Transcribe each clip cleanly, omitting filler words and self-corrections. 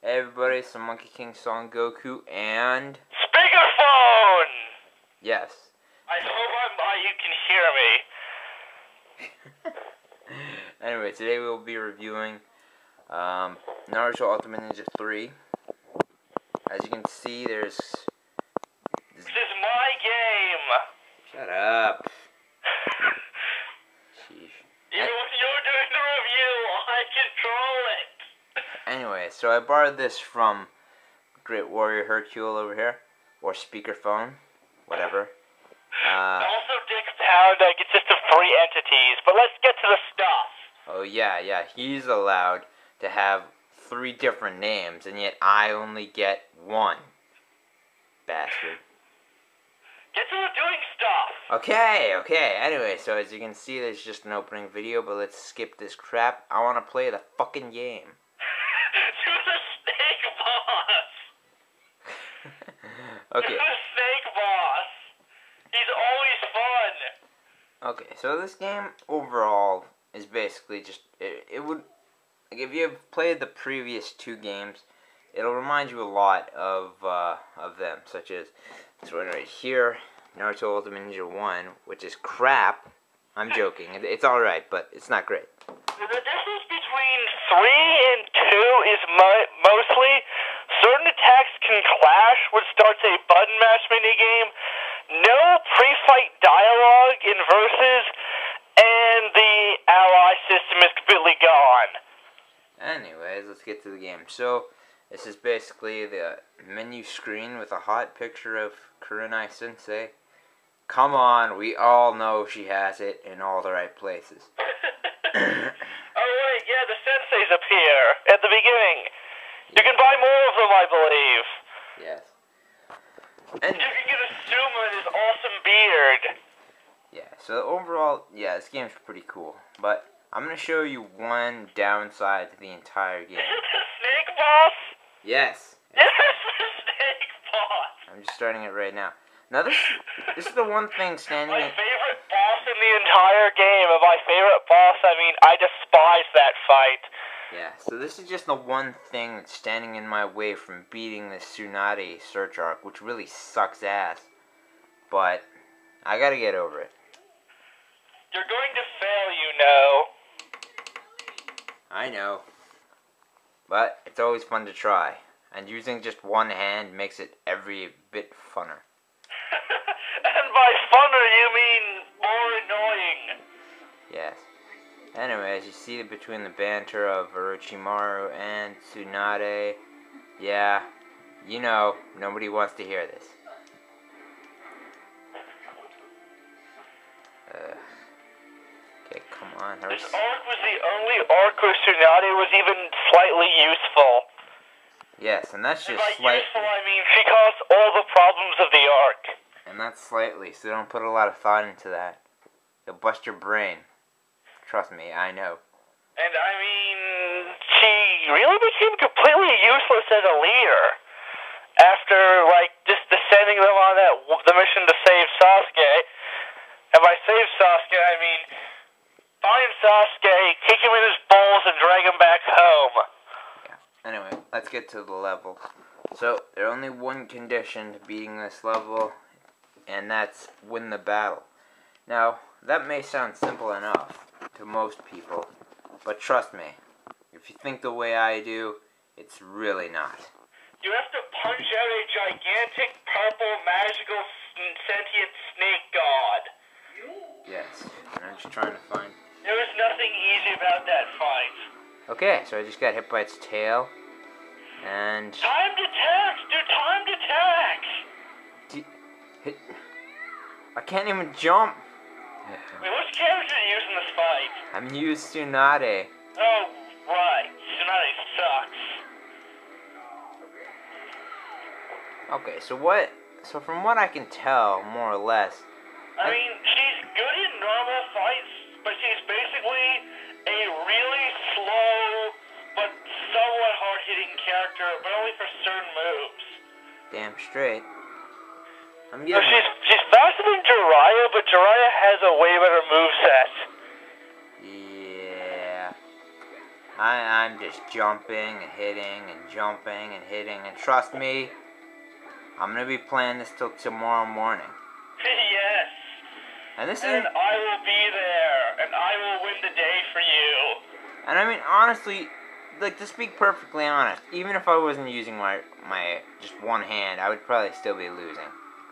Hey everybody, it's the Monkey King Son Goku and... Speakerphone! Yes. I hope you can hear me. Anyway, today we'll be reviewing Naruto Ultimate Ninja 3. As you can see, there's... This is my game! Shut up. Sheesh. Even when you're doing the review, I control it! Anyway, so I borrowed this from greatwarriorhercule over here. Or Speakerphone. Whatever. Also Dick Pound consists of 3 entities, but let's get to the stuff. Oh yeah, he's allowed to have 3 different names, and yet I only get 1. Bastard. Get to the doing stuff! Okay. Anyway, so as you can see, there's just an opening video, but let's skip this crap. I want to play the fucking game. To the snake boss! Okay. To the snake boss! He's always fun! Okay, so this game overall is basically just it would, like, if you've played the previous 2 games, it'll remind you a lot of them, such as this one right here, Naruto Ultimate Ninja 1, which is crap. I'm joking. It's alright, but it's not great. The difference between 3 and 2 is mostly certain attacks can clash, which starts a button mash minigame, no pre-fight dialogue in versus, and the ally system is completely gone. Anyways, let's get to the game. So, this is basically the menu screen with a hot picture of Kurenai Sensei. Come on, we all know she has it in all the right places. Oh wait, yeah, the senseis appear at the beginning. You can buy more of them, I believe. Yes. And you can get a Suma and his awesome beard. Yeah, so overall, yeah, this game's pretty cool. But I'm going to show you one downside to the entire game. Is it the snake boss? Yes. Yes, the snake boss. I'm just starting it right now. Now this is the one thing standing My in... favorite boss in the entire game, and my favorite boss, I mean, I despise that fight. Yeah, so this is just the one thing that's standing in my way from beating the Tsunade search arc, which really sucks ass. But I gotta get over it. You're going to fail, you know. I know. But it's always fun to try. And using just one hand makes it every bit funner. And by funner, you mean more annoying. Yes. Anyways, you see between the banter of Orochimaru and Tsunade, yeah, you know, nobody wants to hear this. Okay, come on. This arc was the only arc where Tsunade was even slightly useful. Yes, and that's just slightly. By useful, I mean she caused all the problems of the arc. And that's slightly, so don't put a lot of thought into that. You'll bust your brain. Trust me, I know. And I mean, she really became completely useless as a leader after, like, just descending them on the mission to save Sasuke. And by save Sasuke, I mean find Sasuke, kick him in his balls, and drag him back home. Yeah. Anyway, let's get to the level. So, there's only one condition to beating this level, and that's win the battle. Now, that may sound simple enough to most people, but trust me, if you think the way I do, it's really not. You have to punch out a gigantic, purple, magical, sentient snake god. Yes, and I'm just trying to find... There was nothing easy about that fight. Okay, so I just got hit by its tail, and... Time to tax! Do time to tax! I can't even jump! Wait, which character are you using this fight? I'm used Tsunade. Oh, right. Tsunade sucks. Okay, so from what I can tell, more or less... I mean, she's good in normal fights, but she's basically a really slow, but somewhat hard-hitting character, but only for certain moves. Damn straight. No, she's faster than Jiraiya, but Jiraiya has a way better moveset. Yeah. I'm just jumping and hitting and jumping and hitting, and trust me, I'm gonna be playing this till tomorrow morning. Yes. And this And is, I will be there, and I will win the day for you. and I mean honestly, like to speak perfectly honest, even if I wasn't using my just one hand, I would probably still be losing.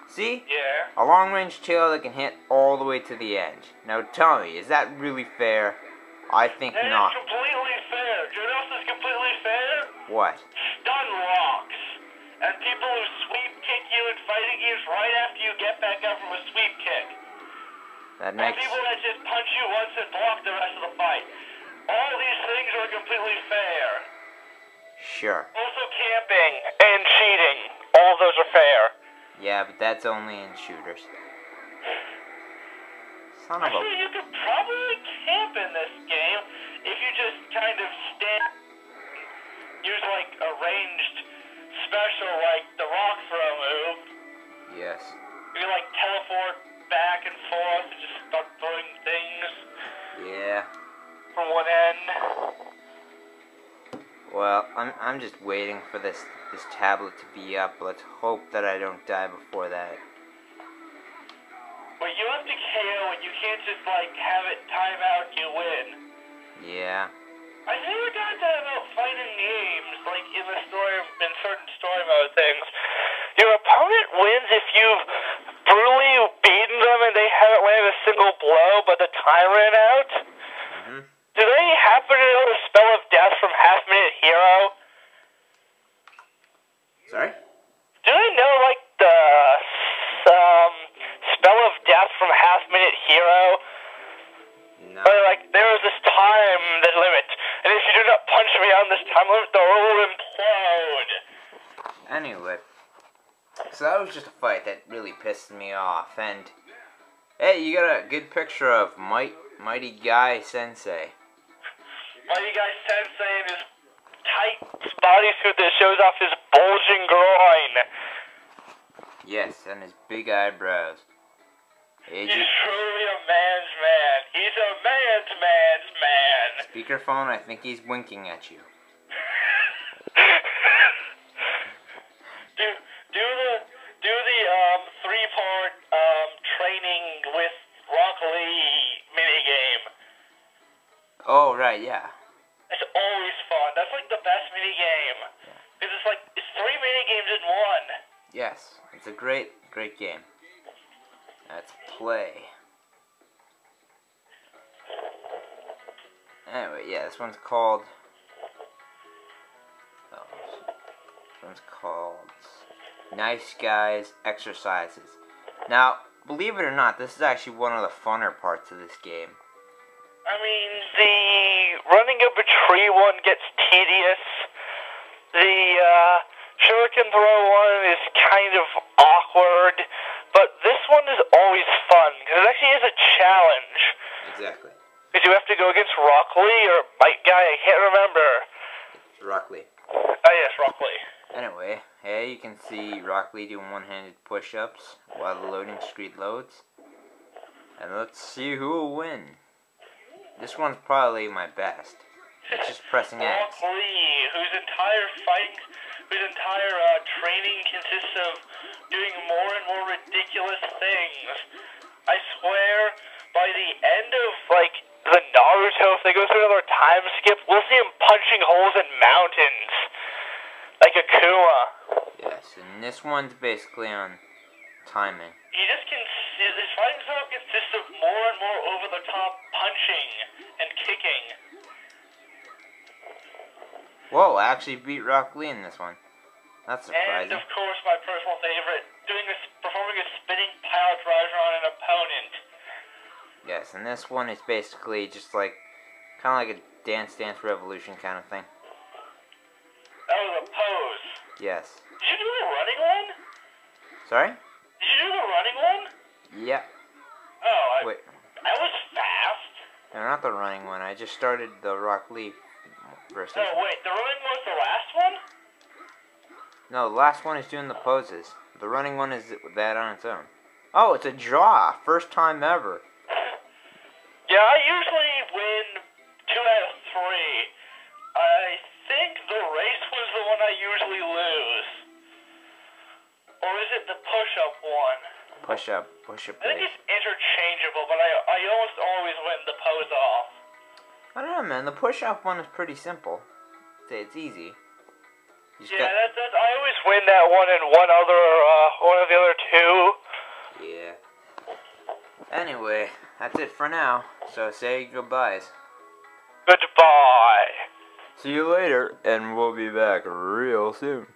See? Yeah. A long-range tail that can hit all the way to the edge. Now tell me, is that really fair? I think That not. is completely fair. Do you know what else is completely fair? What? Stun rocks. And people who sweep kick you in fighting games right after you get back up from a sweep kick. That And makes... people that just punch you once and block the rest of the fight. All these things are completely fair. Sure. Also camping and cheating. All of those are fair. Yeah, but that's only in shooters. Son of a... Actually, you could probably camp in this game if you just kind of use like a ranged special like the rock throw move. Yes. You like teleport back and forth and just start throwing things Yeah. from one end. Well, I'm just waiting for this tablet to be up. Let's hope that I don't die before that. But you have to KO it. You can't just like have it time out and you win. Yeah. I never got that about fighting games, like in certain story mode things. Your opponent wins if you've brutally beaten them and they haven't landed a single blow, but the time ran out. Mm-hmm. Do they happen to know the spell of death from Half Minute Hero? Sorry? Do they know like the spell of death from Half Minute Hero? No. But like there is this time limit, and if you do not punch me on this time limit, the world will implode. Anyway, so that was just a fight that really pissed me off, and hey, you got a good picture of Mighty Guy Sensei. Mighty Guy Sensei in his tight bodysuit that shows off his bulging groin. Yes, and his big eyebrows. Hey, He's truly a man's man. He's a man's man. speakerphone, I think he's winking at you. Do the 3-part training with Rock Lee minigame. Oh, right, yeah. It's always fun. That's like the best minigame. Because it's 3 minigames in one. Yes, it's a great game. Let's play. Anyway, yeah, this one's called Nice Guys Exercises. Now, believe it or not, this is actually one of the funner parts of this game. I mean, the running up a tree one gets tedious. The shuriken throw one is kind of awkward. But this one is always fun, because it actually is a challenge. Exactly. Because you have to go against Rock Lee or Mike Guy, I can't remember. It's Rock Lee. Oh yes, Rock Lee. Anyway, here you can see Rock Lee doing one-handed push-ups while the loading screen loads. And let's see who will win. This one's probably my best. It's just pressing X. Rock Lee, whose entire training consists of doing more and more ridiculous things. I swear, by the end of, like, the Naruto, if they go through another time skip, we'll see him punching holes in mountains. Like Akuma. Yes, and this one's basically on timing. His fighting style consists of more and more over-the-top punching and kicking. Whoa, I actually beat Rock Lee in this one. That's surprising. And, of course, my personal favorite, performing a spinning pile driver on an opponent. Yes, and this one is basically just like, kind of like a Dance Dance Revolution kind of thing. That was a pose. Yes. Did you do the running one? Sorry? Did you do the running one? Yeah. Oh, Wait. That was fast. No, not the running one. I just started the Rock Lee versus. Oh, wait, the running one was the last one? No, the last one is doing the poses. The running one is that on its own. Oh, it's a draw. First time ever. Yeah, I usually win 2 out of 3. usually lose. Or is it the push-up one? Push-up I think race. it's interchangeable, but I almost always win the pose-off. I don't know, man. The push-up one is pretty simple. It's easy. Yeah, I always win that one and one of the other two. Yeah. Anyway, that's it for now. So say goodbyes. Goodbye. See you later, and we'll be back real soon.